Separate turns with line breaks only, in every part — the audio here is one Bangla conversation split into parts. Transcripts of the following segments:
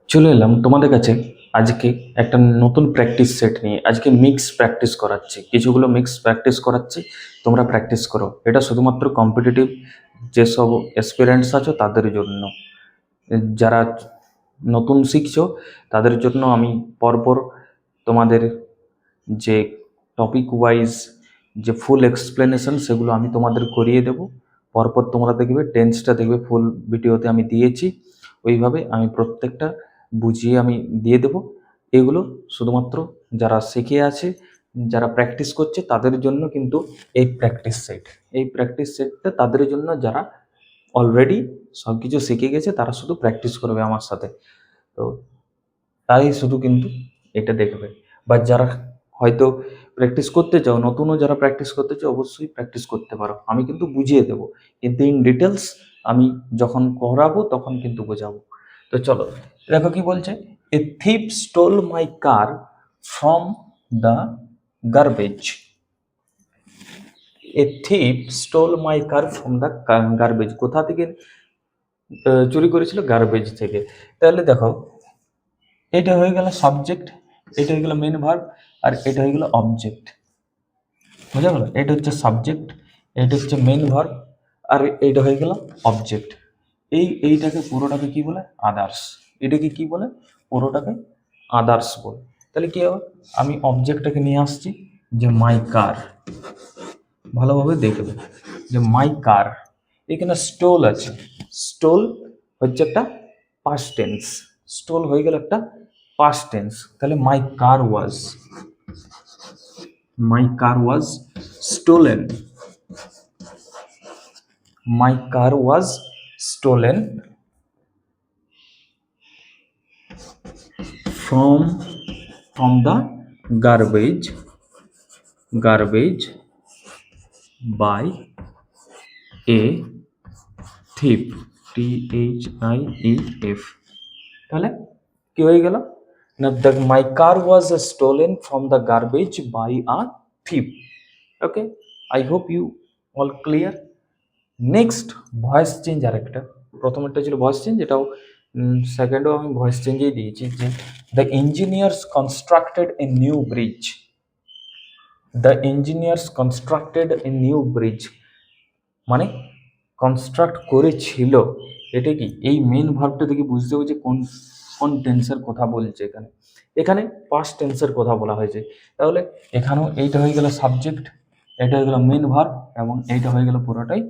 চলে এলাম তোমাদের কাছে আজকে একটা নতুন প্র্যাকটিস সেট নিয়ে। আজকে মিক্স প্র্যাকটিস করাচ্ছি, কিছুগুলো মিক্স প্র্যাকটিস করাচ্ছি, তোমরা প্র্যাকটিস করো। এটা শুধুমাত্র কম্পিটিটিভ যেসব অ্যাসপিরেন্টস আছো তাদের জন্য, যারা নতুন শিখছো তাদের জন্য আমি পরপর তোমাদের যে টপিক ওয়াইজ যে ফুল এক্সপ্লেনেশন সেগুলো আমি তোমাদের করিয়ে দেব। পরপর তোমরা দেখবে, টেন্সটা দেখবে ফুল ভিডিওতে আমি দিয়েছি, ওইভাবে আমি প্রত্যেকটা বুঝিয়ে আমি দিয়ে দেব। এগুলো শুধুমাত্র যারা শিখে আছে, যারা প্র্যাকটিস করছে তাদের জন্য কিন্তু এই প্র্যাকটিস সেটটা তাদের জন্য যারা অলরেডি সব কিছু শিখে গেছে, তারা শুধু প্র্যাকটিস করবে আমার সাথে। তো তাই শুধু কিন্তু এটা দেখবে। বা যারা হয়তো প্র্যাকটিস করতে চাও, নতুনও যারা প্র্যাকটিস করতে চাও, অবশ্যই প্র্যাকটিস করতে পারো, আমি কিন্তু বুঝিয়ে দেবো, কিন্তু ইন ডিটেলস আমি যখন করাবো তখন কিন্তু বোঝাবো। তো চলো দেখো কি বলছে। A thief stole my car from the garbage. A thief stole my car from the garbage, কোথা থেকে চুরি করেছিল? গার্বেজ থেকে। তাহলে দেখো, এটা হয়ে গেল সাবজেক্ট, এটা হয়ে গেল মেন ভার্ব, আর এটা হয়ে গেল অবজেক্ট। বুঝা গেল? এটা হচ্ছে সাবজেক্ট, এটা হচ্ছে মেন ভার্ব, আর এইটা হয়ে গেল অবজেক্ট। এইটাকে পুরোটাকে কি বলে? আদার্স। এটাকে কি বলে? পুরোটাকে আদার্স বলে। তাহলে কি হবে? আমি অবজেক্টটাকে নিয়ে আসছি, যে মাই কার। ভালোভাবে দেখবে যে মাই কার, এখানে স্টোল আছে। স্টোল হচ্ছে একটা পাস্ট টেন্স, স্টোল হয়ে গেল একটা পাস্ট টেন্স। তাহলে my car was stolen. My car was stolen from the garbage by a thief, thief। তাহলে কি হয়ে গেল না, the my car was stolen from the garbage by a thief. Okay, I hope you all clear. Next voice change আরেকটা। প্রথমেরটা ছিল ভয়েস চেঞ্জ, এটাও সেকেন্ডও আমি ভয়েস চেঞ্জেই দিয়েছি, যে the engineers constructed A new bridge. The engineers constructed A new bridge মানে কনস্ট্রাক্ট করেছিল। এটা কি? এই মেন ভার্বটা দেখে বুঝতে হবে যে কোন কোন টেন্সের কথা বলছে। এখানে পাস্ট টেন্সের কথা বলা হয়েছে। তাহলে এখানেও এইটা হয়ে গেল সাবজেক্ট, এটা হয়ে গেল মেন ভার্ব, এবং এইটা হয়ে গেল পুরোটাই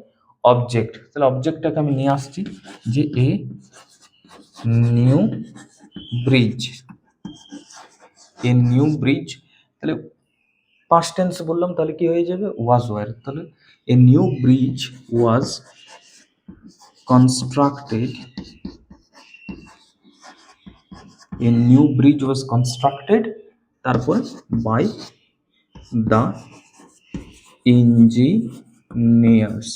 অবজেক্ট। তাহলে অবজেক্টটাকে আমি নিয়ে আসছি, যে a new bridge, a new bridge. তাহলে পাস্ট টেন্স বললাম, তাহলে কি হয়ে যাবে? Was were. তাহলে a new bridge was constructed, a new bridge was constructed, তারপর by the engineers।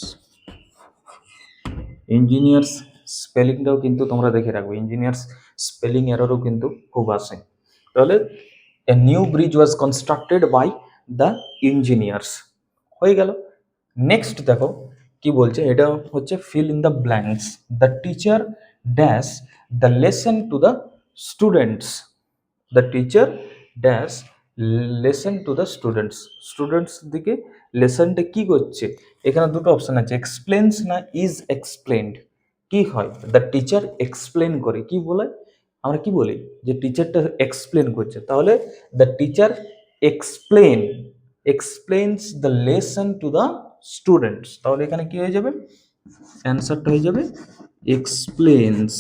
ইঞ্জিনিয়ার্স স্পেলিংটাও কিন্তু তোমরা দেখে রাখবে, ইঞ্জিনিয়ার্স স্পেলিং এররও কিন্তু খুব আসে। তাহলে a new bridge was constructed by the engineers হয়ে গেল। নেক্সট দেখো কি বলছে, এটা হচ্ছে fill in the blanks. The teacher dash the lesson to the students. The teacher dash lesson to the students. Students দিকে লেসনটা কি করছে? এখানে দুটো অপশন আছে, এক্সপ্লেন্স না ইজ এক্সপ্লেন্ড। কি হয়? দ্য টিচার এক্সপ্লেন করে। কি বলে? আমরা কি বলি? যে টিচারটা এক্সপ্লেন করছে। তাহলে the teacher explains the lesson to the students. তাহলে এখানে কি হয়ে যাবে? অ্যান্সারটা হয়ে যাবে explains.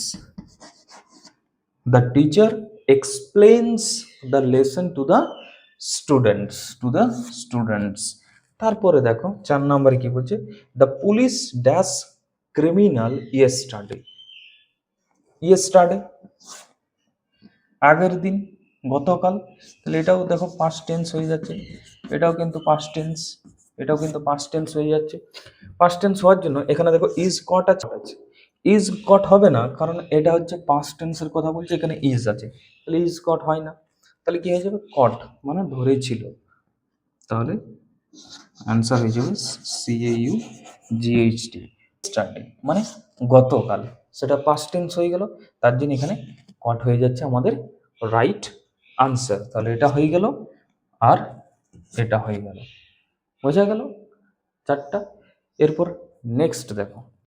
The teacher explains the lesson to the students. তারপরে দেখো 4 নম্বরে কি বলছে, the police dash criminal yesterday, আগের দিন, গতকাল। তাহলে এটাও দেখো পাস্ট টেন্স হয়ে যাচ্ছে, এটাও কিন্তু পাস্ট টেন্স হয়ে যাচ্ছে। পাস্ট টেন্স হওয়ার জন্য এখানে দেখো ইজ কট আছে, ইজ কট হবে না, কারণ এটা হচ্ছে পাস্ট টেন্সের কথা বলছে, এখানে ইজ আছে, তাহলে ইজ কট হয় না। তাহলে কি হয়ে যাবে? কট মানে ধরেছিল। তাহলে অ্যান্সার হয়ে যাবে CAUGHT, স্টার্টে মানে গতকাল। সেটা পাস্ট টেন্স হয়ে গেল, তার জন্য এখানে কট হয়ে যাচ্ছে আমাদের রাইট আনসার। তাহলে এটা হয়ে গেল আর এটা হয়ে গেল, বোঝা গেল চারটা। এরপর নেক্সট দেখো,